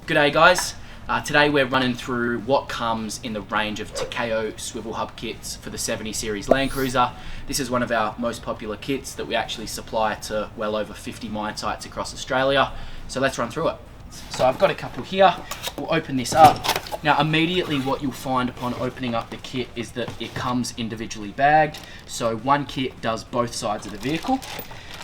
G'day guys, today we're running through what comes in the range of Takeo swivel hub kits for the 70 Series Landcruiser. This is one of our most popular kits that we actually supply to well over 50 mine sites across Australia. So let's run through it. So I've got a couple here, we'll open this up. Now immediately what you'll find upon opening up the kit is that it comes individually bagged. So one kit does both sides of the vehicle.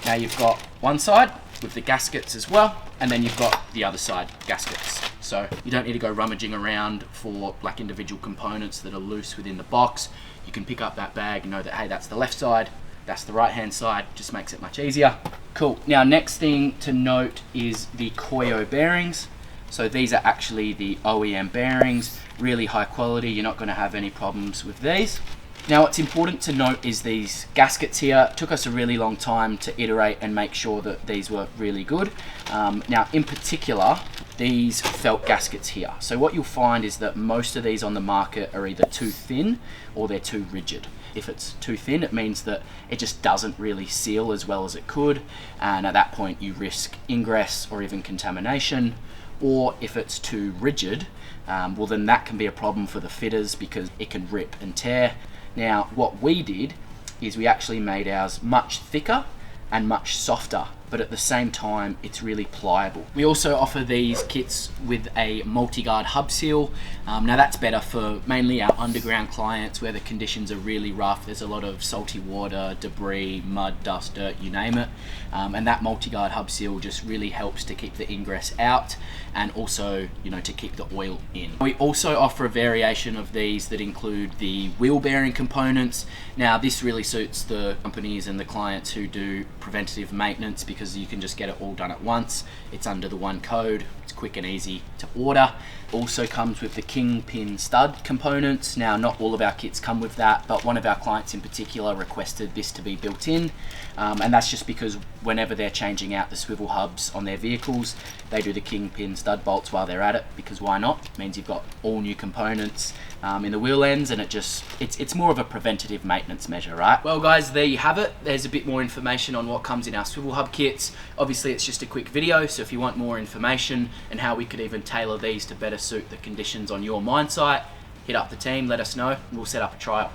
Now you've got one side with the gaskets as well, and then you've got the other side gaskets. So you don't need to go rummaging around for like individual components that are loose within the box. You can pick up that bag and know that, hey, that's the left side, that's the right hand side, just makes it much easier. Cool. Now next thing to note is the KOYO bearings. So these are actually the OEM bearings, really high quality, you're not going to have any problems with these. Now what's important to note is these gaskets here. It took us a really long time to iterate and make sure that these were really good. Now in particular, these felt gaskets here. So what you'll find is that most of these on the market are either too thin or they're too rigid. If it's too thin, it means that it just doesn't really seal as well as it could, and at that point you risk ingress or even contamination. Or if it's too rigid, well then that can be a problem for the fitters because it can rip and tear. Now what we did is we actually made ours much thicker and much softer, but at the same time it's really pliable. We also offer these kits with a Multiguard Hub Seal. Now that's better for mainly our underground clients where the conditions are really rough. There's a lot of salty water, debris, mud, dust, dirt, you name it. And that Multiguard Hub Seal just really helps to keep the ingress out and also, you know, to keep the oil in. We also offer a variation of these that include the wheel bearing components. Now this really suits the companies and the clients who do preventative maintenance because you can just get it all done at once. It's under the one code, it's quick and easy to order. Also comes with the kingpin stud components. Now not all of our kits come with that, but one of our clients in particular requested this to be built in, and that's just because whenever they're changing out the swivel hubs on their vehicles, they do the kingpin stud bolts while they're at it, because why not? It means you've got all new components in the wheel ends, and it's more of a preventative maintenance measure, right? Well guys, there you have it. There's a bit more information on what comes in our swivel hub kits. Obviously it's just a quick video, so if you want more information and how we could even tailor these to better suit the conditions on your mine site, hit up the team, let us know, and we'll set up a trial.